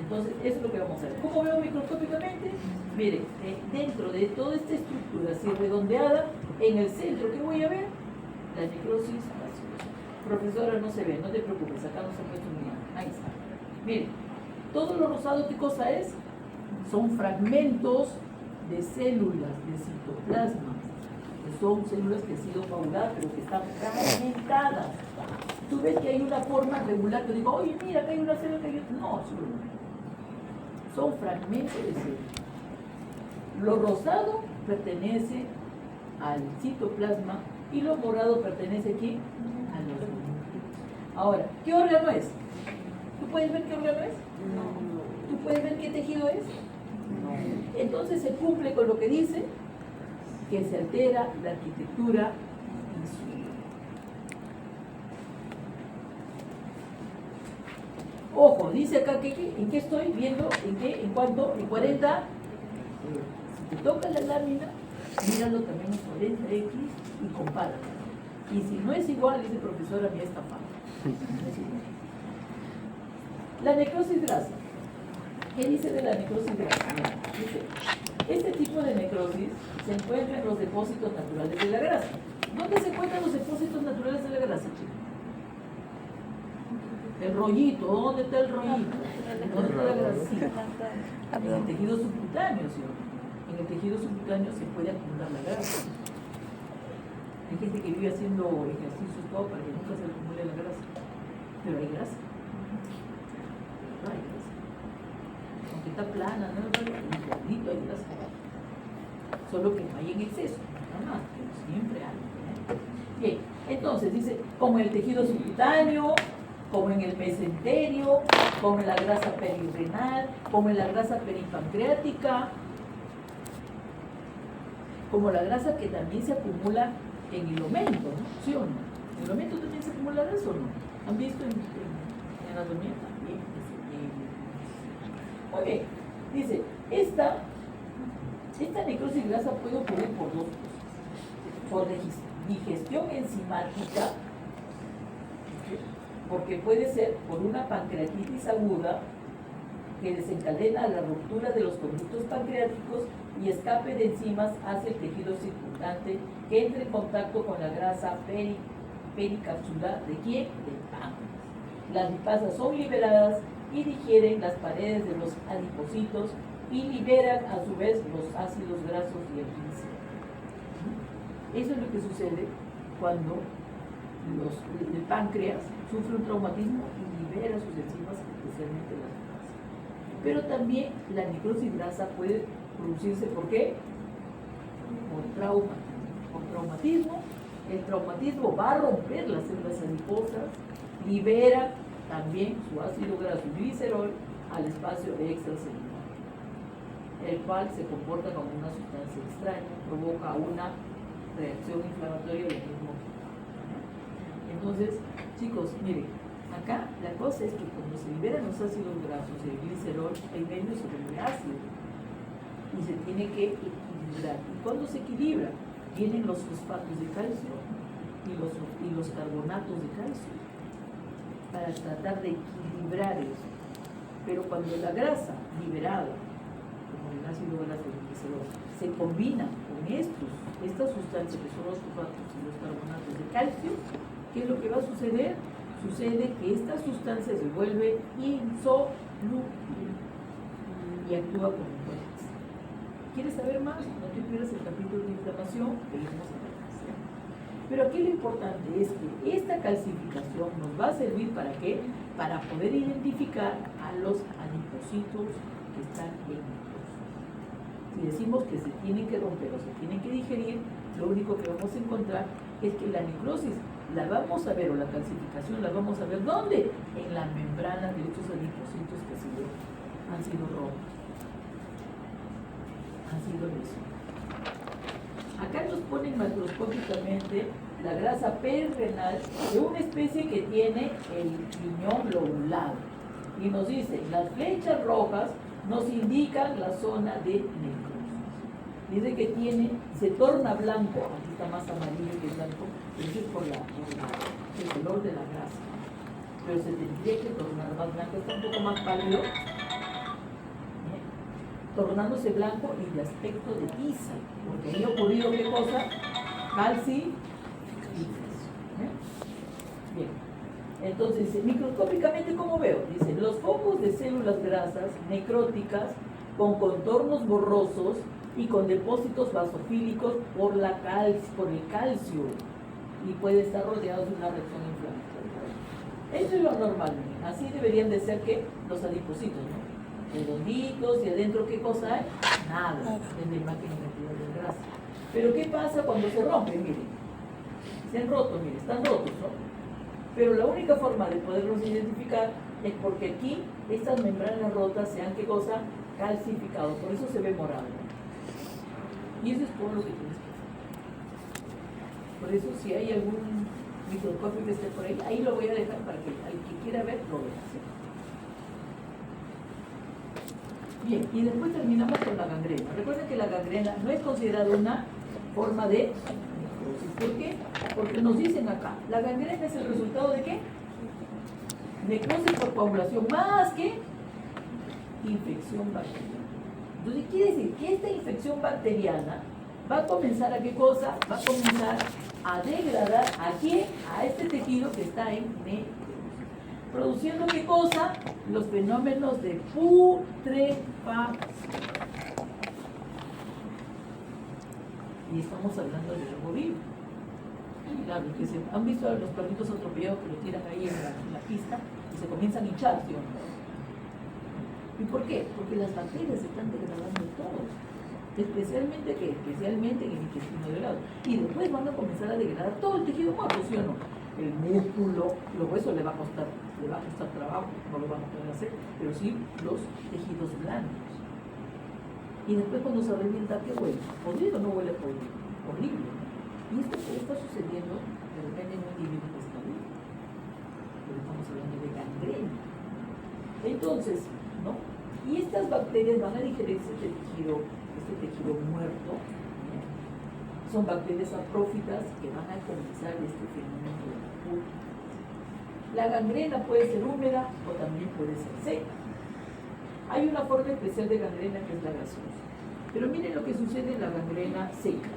Entonces, eso es lo que vamos a ver. ¿Cómo veo microscópicamente? Miren, dentro de toda esta estructura así redondeada, en el centro, ¿qué voy a ver? La necrosis gaseosa. Profesora, no se ve, no te preocupes, acá no se ha puesto muy mal. Ahí está. Miren, todo lo rosado, ¿qué cosa es? Son fragmentos de células, de citoplasma. Son células que han sido coaguladas, pero que están fragmentadas. Tú ves que hay una forma regular, que digo, oye, mira, acá hay una célula que hay otra. No, son fragmentos de células. Lo rosado pertenece al citoplasma y lo morado pertenece aquí a los nucleotidos. Ahora, ¿qué órgano es? ¿Tú puedes ver qué órgano es? No. ¿Tú puedes ver qué tejido es? No. Entonces se cumple con lo que dice que se altera la arquitectura insular. Ojo, dice acá que en qué estoy viendo, en qué, en cuánto, en 40. Si te toca la lámina, míralo también en 40x y compáralo. Y si no es igual, dice profesora, mía está mal. La necrosis grasa. ¿Qué dice de la necrosis grasa? Mira, dice, este tipo de necrosis se encuentra en los depósitos naturales de la grasa. ¿Dónde se encuentran los depósitos naturales de la grasa, chicos? El rollito, ¿dónde está el rollito? ¿Dónde está la grasita? En el tejido subcutáneo, ¿sí? En el tejido subcutáneo se puede acumular la grasa. Hay gente que vive haciendo ejercicios todo para que nunca se acumule la grasa. Pero hay grasa. No hay grasa. Aunque está plana, no hay gordito, hay grasa. Solo que no hay en exceso, nada más, pero siempre hay. Bien, entonces dice, como en el tejido subcutáneo, como en el mesenterio, como en la grasa perirrenal, como en la grasa peripancreática, como la grasa que también se acumula en el omento, ¿no? ¿Sí o no? ¿En el omento también se acumula grasa o no? ¿Han visto en anatomía también? Muy bien, dice, esta necrosis grasa puede ocurrir por dos cosas. Por digestión enzimática, porque puede ser por una pancreatitis aguda que desencadena la ruptura de los conductos pancreáticos y escape de enzimas hacia el tejido circundante que entre en contacto con la grasa pericapsular. ¿De quién? Del páncreas. Las lipasas son liberadas y digieren las paredes de los adipocitos y liberan a su vez los ácidos grasos y el glicemia. Eso es lo que sucede cuando el páncreas sufre un traumatismo y libera sus enzimas, especialmente las grasas. Pero también la necrosis grasa puede producirse, ¿por qué? Por traumatismo El traumatismo va a romper las células adiposas, libera también su ácido graso y glicerol al espacio extracelular, el cual se comporta como una sustancia extraña, provoca una reacción inflamatoria del mismo tipo. Entonces, chicos, miren, acá la cosa es que cuando se liberan los ácidos grasos y el glicerol, el medio se vuelve ácido y se tiene que equilibrar. ¿Y cuando se equilibra? Vienen los fosfatos de calcio y los carbonatos de calcio para tratar de equilibrar eso. Pero cuando la grasa liberada, como el ácido graso y el glicerol, se combina con estas sustancias que son los fosfatos y los carbonatos de calcio, ¿qué es lo que va a suceder? Sucede que esta sustancia se vuelve insoluble y actúa como un juez. ¿Quieres saber más? No te pierdas el capítulo de inflamación, que vamos a ver más. Pero aquí lo importante es que esta calcificación nos va a servir ¿para qué? Para poder identificar a los adipocitos que están en necrosis. Si decimos que se tienen que romper o se tienen que digerir, lo único que vamos a encontrar es que la necrosis la vamos a ver, o la calcificación la vamos a ver, ¿dónde? En la membrana de estos adipocitos que han sido rotos, han sido lesionados. Acá nos ponen macroscópicamente la grasa perirenal de una especie que tiene el riñón lobulado. Y nos dice, las flechas rojas nos indican la zona de necrosis. Dice que se torna blanco, aquí está más amarillo que blanco, pero eso es por el color de la grasa. Pero se tendría que tornar más blanco, está un poco más pálido, tornándose blanco y de aspecto de tiza, porque ahí ha ocurrido ¿qué cosa? Calcificación. Bien, entonces microscópicamente ¿cómo veo? Dice, los focos de células grasas necróticas con contornos borrosos y con depósitos basofílicos por el calcio, y puede estar rodeado de una reacción inflamatoria. Eso es lo normal, así deberían de ser que los adipocitos, ¿no? Redonditos, y adentro ¿qué cosa hay? Nada, en la imagen de grasa. Pero ¿qué pasa cuando se rompen? Miren, se han roto, miren, están rotos, ¿no? Pero la única forma de poderlos identificar es porque aquí estas membranas rotas se han, ¿qué cosa? Calcificado, por eso se ve morado, ¿no? Y eso es todo lo que tienes que hacer. Por eso si hay algún microscopio que esté por ahí lo voy a dejar para que al que quiera ver lo vea, ¿sí? Bien, y después terminamos con la gangrena. Recuerden que la gangrena no es considerada una forma de necrosis. ¿Por qué? Porque nos dicen acá, la gangrena es el resultado de ¿qué? Necrosis por coagulación, más que infección bacteriana. Entonces quiere decir que esta infección bacteriana va a comenzar ¿a qué cosa? Va a comenzar a degradar ¿a quién? A este tejido que está en necrosis. Produciendo ¿qué cosa? Los fenómenos de putrefacción. Y estamos hablando de algo vivo. Claro, que han visto a los perritos atropellados que los tiran ahí en la pista y se comienzan a hinchar, ¿sí o no? ¿Y por qué? Porque las bacterias se están degradando todo. Especialmente en el intestino delgado. Y después van a comenzar a degradar todo el tejido muerto, ¿sí o no? El músculo, los huesos le va a costar trabajo, no lo van a poder hacer, pero sí los tejidos blandos. Y después cuando se revienta, ¿qué huele? ¿Podrido o no huele podrido? Horrible, ¿no? Y esto que está sucediendo de repente en un individuo que está vivo. Pero estamos hablando de gangrena. Entonces, ¿no? Y estas bacterias van a digerir este tejido muerto, ¿no? Son bacterias saprófitas que van a comenzar este fenómeno de la putrefacción. La gangrena puede ser húmeda o también puede ser seca. Hay una forma especial de gangrena que es la gaseosa. Pero miren lo que sucede en la gangrena seca.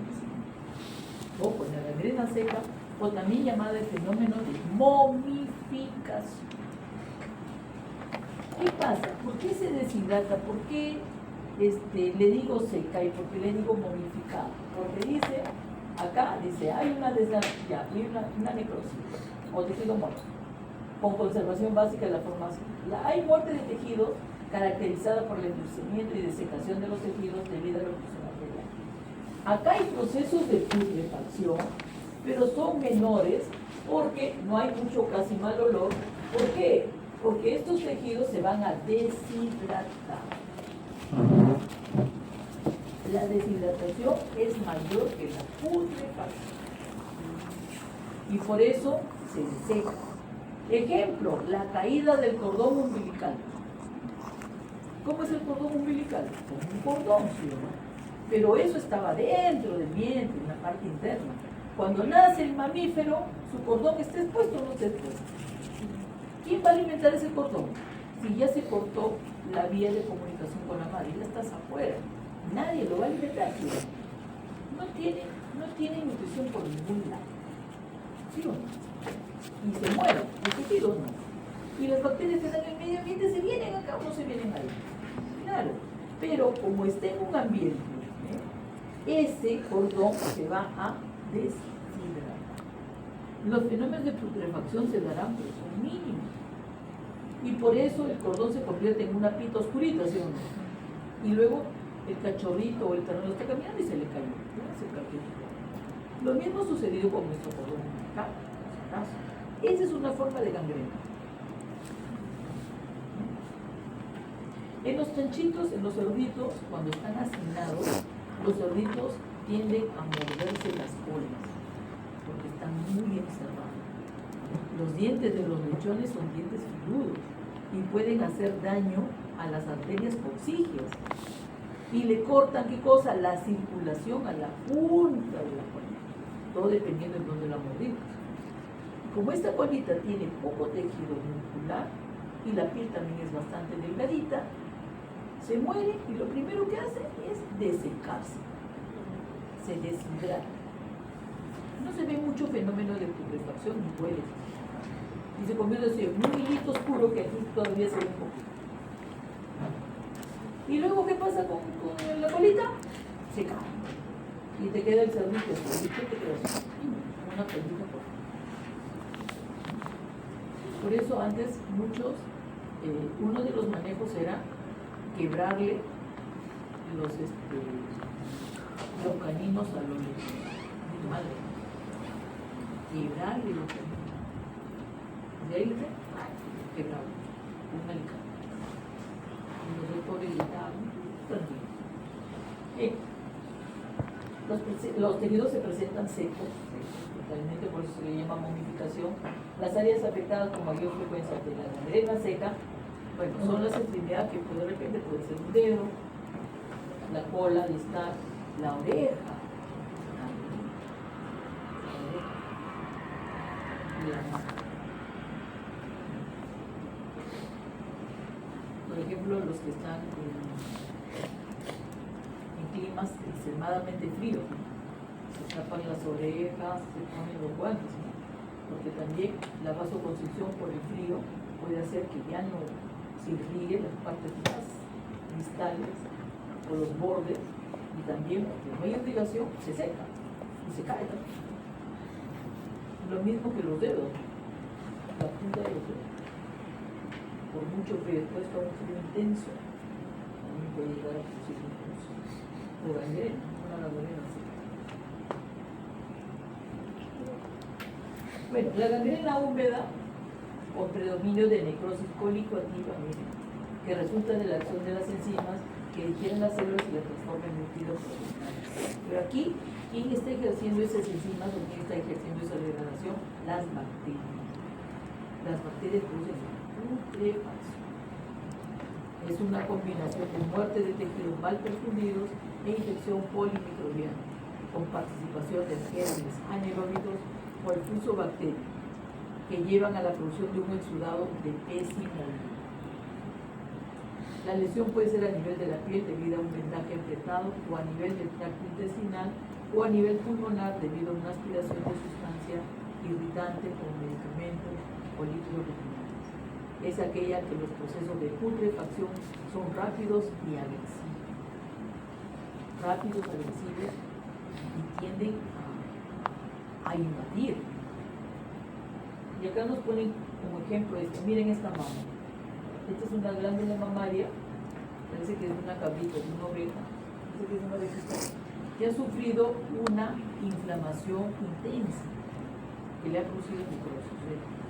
O con la gangrena seca, o también llamada el fenómeno de momificación. ¿Qué pasa? ¿Por qué se deshidrata? ¿Por qué le digo seca y por qué le digo momificada? Porque dice, acá dice, hay una necrosis o tejido muerto con conservación básica de la formación. Hay muerte de tejidos caracterizada por el endurecimiento y desecación de los tejidos debido a la oclusión arterial. Acá hay procesos de putrefacción pero son menores porque no hay mucho casi mal olor. ¿Por qué? Porque estos tejidos se van a deshidratar. La deshidratación es mayor que la putrefacción y por eso se deseca. Ejemplo, la caída del cordón umbilical. ¿Cómo es el cordón umbilical? Como un cordón, ¿sí o no? Pero eso estaba dentro del vientre, en la parte interna. Cuando nace el mamífero, su cordón está expuesto o no está expuesto. ¿Quién va a alimentar ese cordón? Si ya se cortó la vía de comunicación con la madre, ya estás afuera. Nadie lo va a alimentar. ¿Sí? No tiene nutrición por ningún lado. ¿Sí o no? Y se mueren, los tejidos no. Y las bacterias que están en el medio ambiente se vienen acá o no se vienen ahí. Claro, pero como está en un ambiente, ese cordón se va a deshidratar. Los fenómenos de putrefacción se darán, pero son mínimos. Y por eso el cordón se convierte en una pita oscurita, ¿sí o no? Y luego el cachorrito o el terreno está caminando y se le cayó. Se cayó. Lo mismo sucedido con nuestro cordón umbilical. Esa es una forma de gangrena. En los chanchitos, en los cerditos, cuando están hacinados, los cerditos tienden a morderse las colas porque están muy encerrados. Los dientes de los lechones son dientes filudos y pueden hacer daño a las arterias coxígeas y le cortan, ¿qué cosa? La circulación a la punta de la colita, todo dependiendo de dónde la mordimos. Como esta colita tiene poco tejido muscular y la piel también es bastante delgadita, se muere y lo primero que hace es desecarse, se deshidrata. No se ve mucho fenómeno de putrefacción ni puede. Y se convierte así en un hilito oscuro que aquí todavía se ve un poquito. Y luego, ¿qué pasa con la colita? Se cae. Y te queda el cerdito, te queda así, una colita por eso antes muchos, uno de los manejos era quebrarle los caninos a los lechones. Mi madre. Quebrarle los caninos. De ahí quebraba. Un alicate. Y los dos pobres gritaban, tranquilo. Los tejidos se presentan secos, totalmente, por eso se le llama momificación. Las áreas afectadas con mayor frecuencia de la gangrena seca, bueno, son las extremidades que de repente puede ser un dedo, la cola distal, la oreja, la mano. Por ejemplo, los que están en climas extremadamente fríos, ¿no? Se tapan las orejas, se ponen los guantes, ¿no? Porque también la vasoconstricción por el frío puede hacer que ya no se irrigue las partes más distales o los bordes, y también porque no hay irrigación se seca y se cae también. Lo mismo que los dedos, la punta de los dedos. Por mucho frío, después está un frío intenso, también puede llegar a producir o gangrena, una gangrena así. Bueno, la gangrena húmeda con predominio de necrosis cólico-activa, que resulta de la acción de las enzimas que digieren las células y las transforman en líquidos proteicos. Pero aquí, ¿quién está ejerciendo esas enzimas o quién está ejerciendo esa degradación? Las bacterias. Las bacterias producen putrefacción. Es una combinación de muerte de tejidos mal perfundidos e infección polimicrobiana, con participación de gérmenes anaeróbicos o el flujo bacteriano, que llevan a la producción de un exudado de pésimo olor. La lesión puede ser a nivel de la piel debido a un vendaje apretado, o a nivel del tracto intestinal, o a nivel pulmonar debido a una aspiración de sustancia irritante como medicamentos o líquidos refinantes. Es aquella que los procesos de putrefacción son rápidos y agresivos. Rápidos, agresivos y tienden a invadir. Y acá nos ponen como ejemplo esto. Miren esta mama. Esta es una glándula mamaria. Parece que es una cabrita, es una oveja. Parece que es una ovejita. que ha sufrido una inflamación intensa que le ha producido necrosis.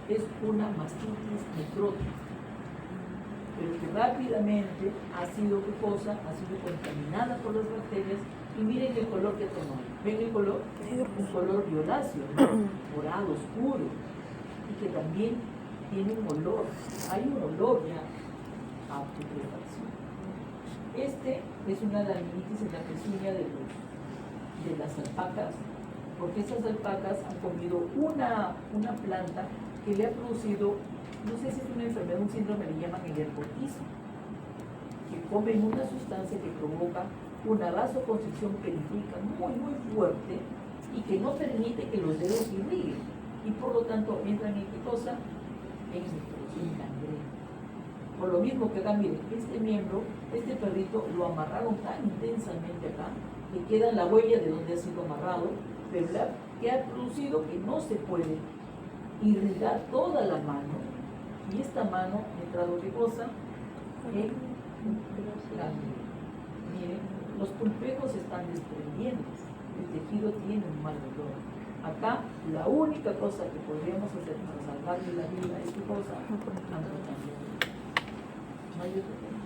Es una mastitis necrótica, pero que rápidamente ha sido, ¿qué cosa? Ha sido contaminada por las bacterias. Y miren el color que tomó. ¿Ven el color? Un color violáceo, ¿no? Morado, oscuro, y que también tiene un olor. Hay un olor ya a putrefacción. Este es una laminitis en la pezuña de las alpacas, porque estas alpacas han comido una planta que le ha producido, no sé si es una enfermedad, un síndrome, le llaman el ergotismo, que comen una sustancia que provoca una vasoconstricción periférica muy fuerte y que no permite que los dedos irriguen, y por lo tanto entran en qué cosa, en gangrena. Por lo mismo que acá, miren, este miembro, este perrito lo amarraron tan intensamente acá que queda la huella de donde ha sido amarrado, ¿verdad? Que ha producido que no se puede irrigar toda la mano, y esta mano ha entrado, ¿qué cosa? En gangrena. Miren, los pulpejos están desprendiendo, el tejido tiene un mal olor. Acá la única cosa que podríamos hacer para salvarle la vida es qué cosa, amputando. No hay otro tema.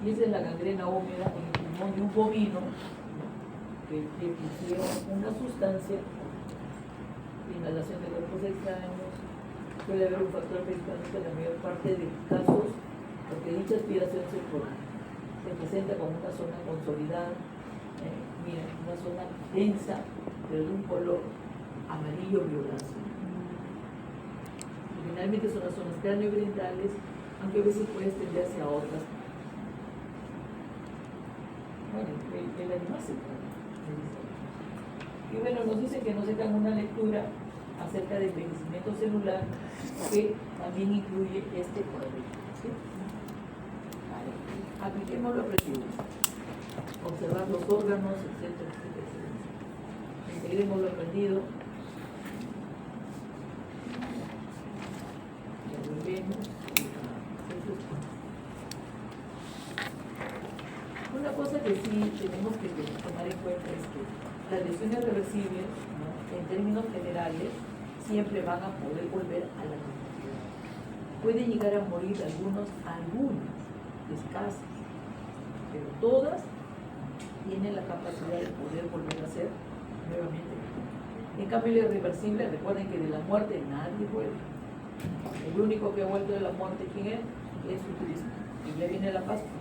Y esa es la gangrena húmeda en el pulmón de un bovino, ¿no? que pusieron una sustancia, inhalación de cuerpos extraños, puede haber un factor medicamento en la mayor parte de casos, porque dicha aspiración se presenta como una zona consolidada, miren, una zona densa, pero de un color amarillo violáceo. Generalmente son las zonas cranioventrales, aunque a veces puede extenderse a otras. Bueno, el animal se trata. Y bueno, nos dicen que nos sacan una lectura acerca del envejecimiento celular que también incluye este cuadro. ¿Sí? Vale. Apliquemos lo aprendido. Observar los órganos, etcétera, etcétera, etcétera. Integremos lo aprendido. Una cosa que sí tenemos que tomar en cuenta es que las lesiones reversibles, ¿no? En términos generales, siempre van a poder volver a la normalidad. Puede llegar a morir algunas escasas, pero todas tienen la capacidad de poder volver a ser nuevamente. En cambio, el irreversible, recuerden que de la muerte nadie vuelve. El único que ha vuelto de la muerte, ¿quién es? Jesucristo. Y ya viene la Pascua.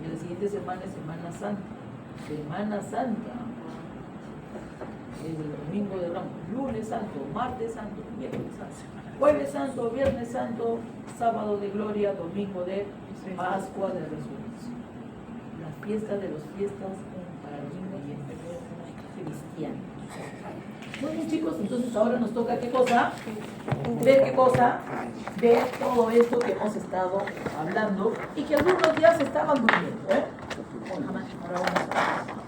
Y la siguiente semana es Semana Santa. Semana Santa. Es el domingo de Ramos. Lunes Santo, martes Santo, miércoles Santo, jueves Santo, viernes Santo, sábado de gloria, domingo de Pascua de Resurrección. La fiesta de las fiestas para los cristianos. Muy bien, chicos, entonces ahora nos toca ¿qué cosa? Ver qué cosa, ver todo esto que hemos estado hablando y que algunos ya se estaban durmiendo, ¿eh? Ahora vamos a ver.